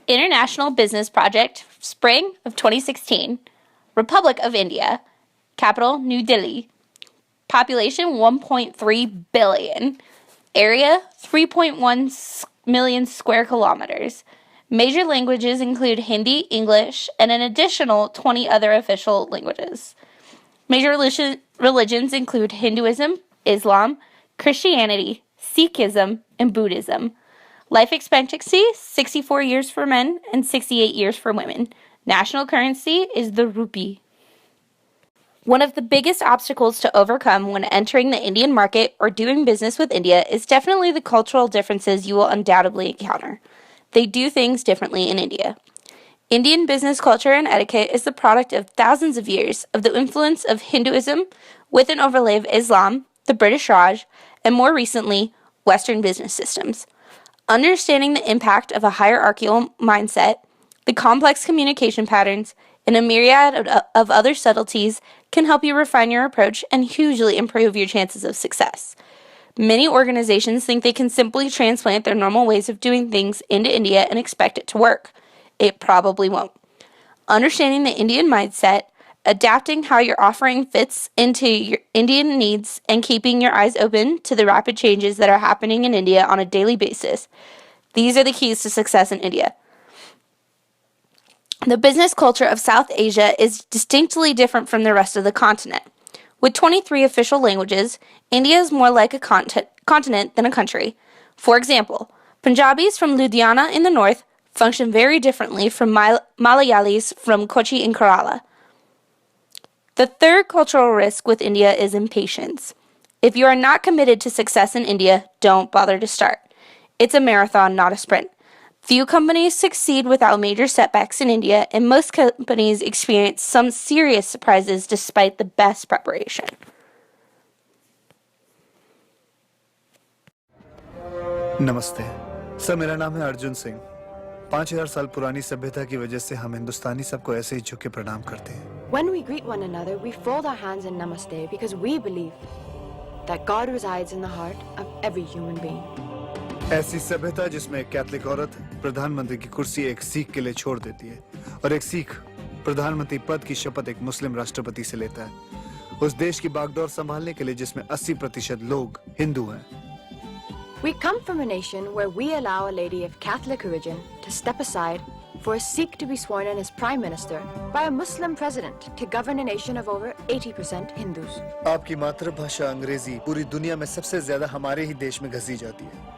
International Business Project, spring of 2016. Republic of India. Capital, New Delhi. Population, 1.3 billion. Area, 3.1 million square kilometers. Major languages include Hindi, English, and an additional 20 other official languages. Major religions include Hinduism, Islam, Christianity, Sikhism, and Buddhism. Life expectancy, 64 years for men and 68 years for women. National currency is the rupee. One of the biggest obstacles to overcome when entering the Indian market or doing business with India is definitely the cultural differences you will undoubtedly encounter. They do things differently in India. Indian business culture and etiquette is the product of thousands of years of the influence of Hinduism with an overlay of Islam, the British Raj, and more recently, Western business systems. Understanding the impact of a hierarchical mindset, the complex communication patterns, and a myriad of other subtleties can help you refine your approach and hugely improve your chances of success. Many organizations think they can simply transplant their normal ways of doing things into India and expect it to work. It probably won't. Understanding the Indian mindset, adapting how your offering fits into your Indian needs, and keeping your eyes open to the rapid changes that are happening in India on a daily basis. These are the keys to success in India. The business culture of South Asia is distinctly different from the rest of the continent. With 23 official languages, India is more like a continent than a country. For example, Punjabis from Ludhiana in the north function very differently from Malayalis from Kochi in Kerala. The third cultural risk with India is impatience. If you are not committed to success in India, don't bother to start. It's a marathon, not a sprint. Few companies succeed without major setbacks in India, and most companies experience some serious surprises despite the best preparation. नमस्ते sir, मेरा नाम है अर्जुन सिंह। 5000 साल पुरानी सभ्यता की वजह से हम हिंदुस्तानी सबको ऐसे ही झुक के प्रणाम करते हैं। When we greet one another, we fold our hands in namaste because we believe that God resides in the heart of every human being. ऐसी सभ्यता जिसमें एक कैथलिक औरत प्रधानमंत्री की कुर्सी एक सिख के लिए छोड़ देती है और एक सिख प्रधानमंत्री पद की शपथ एक मुस्लिम राष्ट्रपति से लेता है। उस देश की बागडोर संभालने के लिए जिसमें 80% लोग हिंदू हैं। We come from a nation where we allow a lady of Catholic origin to step aside for a Sikh to be sworn in as Prime Minister by a Muslim President to govern a nation of over 80% Hindus. आपकी मातृभाषा अंग्रेजी पूरी दुनिया में सबसे ज्यादा हमारे ही देश में घसी जाती है।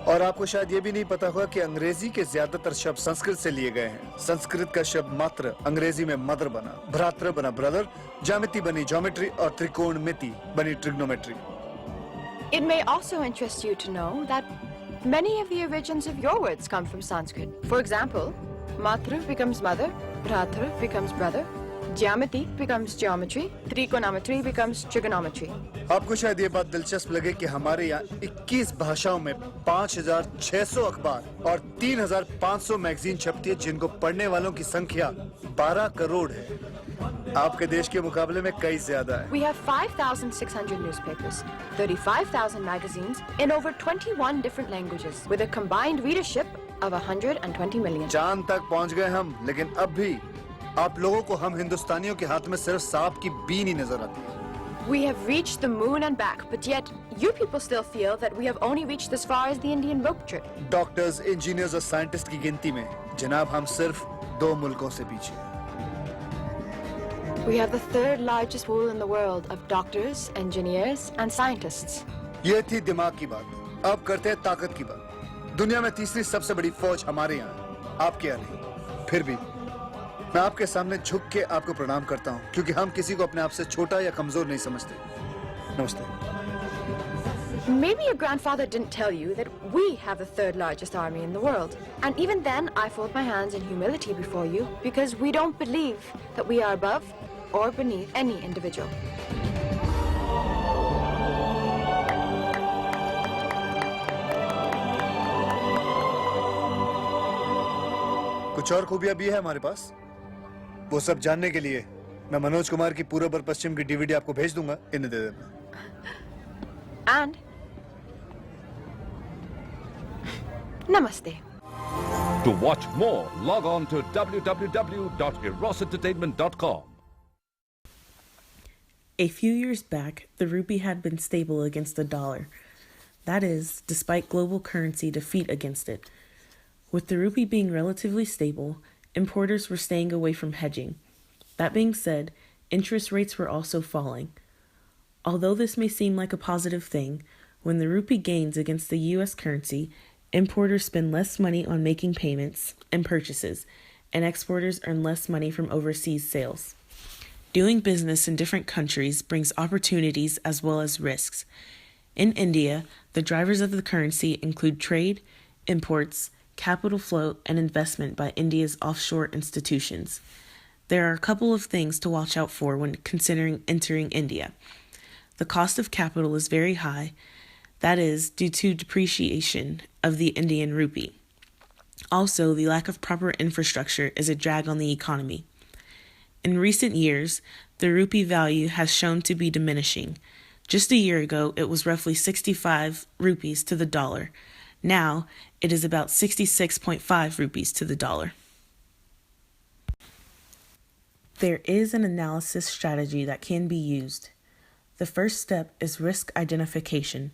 और आपको शायद ये भी नहीं पता होगा कि अंग्रेजी के ज्यादातर शब्द संस्कृत से लिए गए हैं। संस्कृत का शब्द मात्र अंग्रेजी में मदर बना, भ्रातृ बना ब्रदर, ज्यामिति बनी ज्योमेट्री और त्रिकोणमिति बनी trigonometry. It may also interest you to know that many of the origins of your words come from Sanskrit. For example, Matra becomes mother, Bhratra becomes brother, Jyamati becomes geometry, Trigonometry becomes trigonometry. आपको शायद ये बात दिलचस्प लगे कि हमारे यहाँ 21 भाषाओं में 5600 अखबार और 3500 मैगजीन छपती है, जिनको पढ़ने वालों की संख्या 12 करोड़ है। आपके देश के मुकाबले में कई ज्यादा है। We have 5,600 newspapers, 35,000 magazines in over 21 different languages, with a combined readership of 120 million. चांद तक पहुंच गए हम, लेकिन अब भी आप लोगों को हम हिंदुस्तानियों के हाथ में सिर्फ सांप की बीन ही नजर आती है। We have reached the moon and back, but yet you people still feel that we have only reached as far as the Indian rope trip. Doctors, engineers और साइंटिस्ट की गिनती में जनाब हम सिर्फ 2 मुल्कों से पीछे हैं। We have the third largest pool in the world of doctors, engineers and scientists. ये थी दिमाग की बात। अब करते हैं ताकत की बात। दुनिया में तीसरी सबसे बड़ी फौज हमारे यहाँ है, आपके यहाँ नहीं। फिर भी मैं आपके सामने झुक के आपको प्रणाम करता हूँ, क्योंकि हम किसी को अपने आप से छोटा या कमजोर नहीं समझते। नमस्ते। Maybe your grandfather didn't tell you that we have the third largest army in the world. And even then, I fold my hands in humility before you because we don't believe that we are above or beneath any individual. कुछ और खूबियां भी है हमारे पास। वो सब जानने के लिए मैं मनोज कुमार की पूरब और पश्चिम की डीवीडी आपको भेज दूंगा, इन्हें दे देना। And Namaste. To watch more, log on to www.erosentertainment.com. A few years back, the rupee had been stable against the dollar. That is, despite global currency defeat against it. With the rupee being relatively stable, importers were staying away from hedging. That being said, interest rates were also falling. Although this may seem like a positive thing, when the rupee gains against the U.S. currency, importers spend less money on making payments and purchases, and exporters earn less money from overseas sales. Doing business in different countries brings opportunities as well as risks. In India, the drivers of the currency include trade, imports, capital flow, and investment by India's offshore institutions. There are a couple of things to watch out for when considering entering India. The cost of capital is very high, that is, due to depreciation of the Indian rupee. Also, the lack of proper infrastructure is a drag on the economy. In recent years, the rupee value has shown to be diminishing. Just a year ago, it was roughly 65 rupees to the dollar. Now, it is about 66.5 rupees to the dollar. There is an analysis strategy that can be used. The first step is risk identification.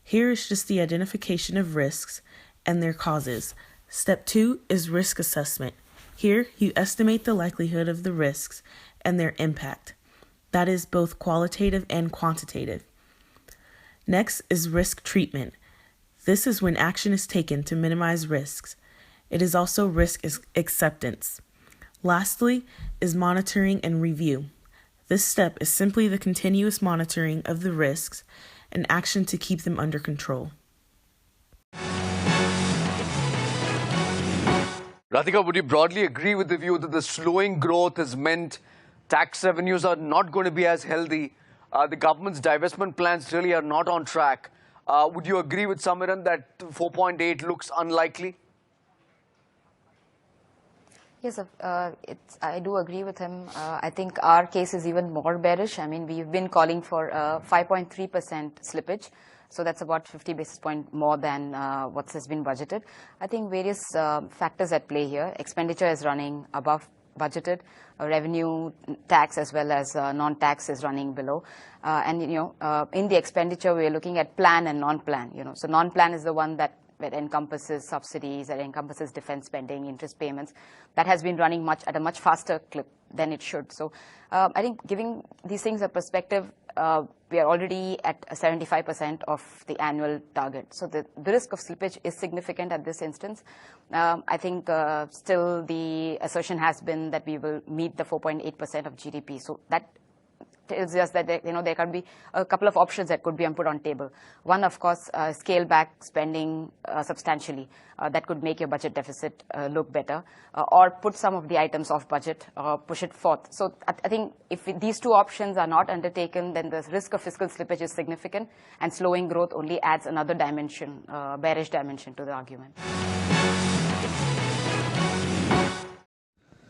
Here is just the identification of risks and their causes. Step 2 is risk assessment. Here, you estimate the likelihood of the risks and their impact. That is both qualitative and quantitative. Next is risk treatment. This is when action is taken to minimize risks. It is also risk acceptance. Lastly is monitoring and review. This step is simply the continuous monitoring of the risks and action to keep them under control. Radhika, would you broadly agree with the view that the slowing growth has meant tax revenues are not going to be as healthy? The government's divestment plans really are not on track. Would you agree with Samiran that 4.8 looks unlikely? Yes, I do agree with him. I think our case is even more bearish. I mean, we've been calling for 5.3% slippage. So that's about 50 basis points more than what has been budgeted. I think various factors at play here. Expenditure is running above budgeted. Revenue, tax as well as non-tax is running below. And, in the expenditure, we're looking at plan and non-plan. So non-plan is the one that encompasses subsidies, that encompasses defense spending, interest payments. That has been running at a much faster clip than it should. So I think giving these things a perspective, we are already at 75% of the annual target. So the risk of slippage is significant at this instance. I think still the assertion has been that we will meet the 4.8% of GDP. So that tells us that there can be a couple of options that could be put on table. One, of course, scale back spending substantially. That could make your budget deficit look better, or put some of the items off budget, or push it forth. So I think if these two options are not undertaken, then the risk of fiscal slippage is significant, and slowing growth only adds another dimension, bearish dimension to the argument.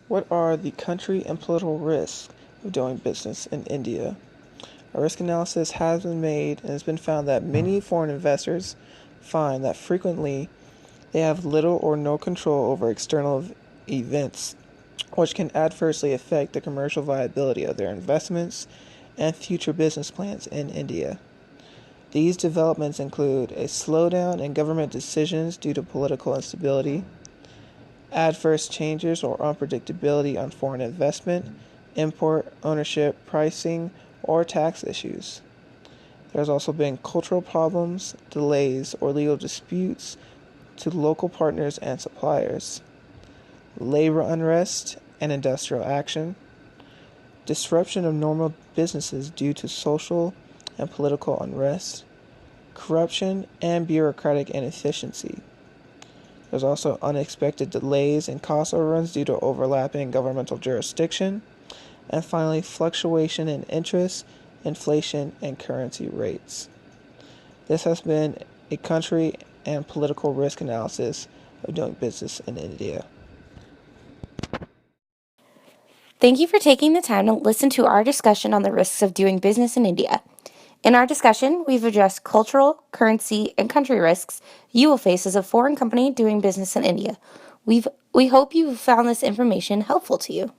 What are the country and political risks of doing business in India? A risk analysis has been made, and it's been found that many foreign investors find that frequently they have little or no control over external events, which can adversely affect the commercial viability of their investments and future business plans in India. These developments include a slowdown in government decisions due to political instability, adverse changes or unpredictability on foreign investment, import, ownership, pricing, or tax issues. There's also been cultural problems, delays, or legal disputes to local partners and suppliers, labor unrest and industrial action, disruption of normal businesses due to social and political unrest, corruption, and bureaucratic inefficiency. There's also unexpected delays and cost overruns due to overlapping governmental jurisdiction, and finally, fluctuation in interest, inflation, and currency rates. This has been a country and political risk analysis of doing business in India. Thank you for taking the time to listen to our discussion on the risks of doing business in India. In our discussion, we've addressed cultural, currency, and country risks you will face as a foreign company doing business in India. We hope you found this information helpful to you.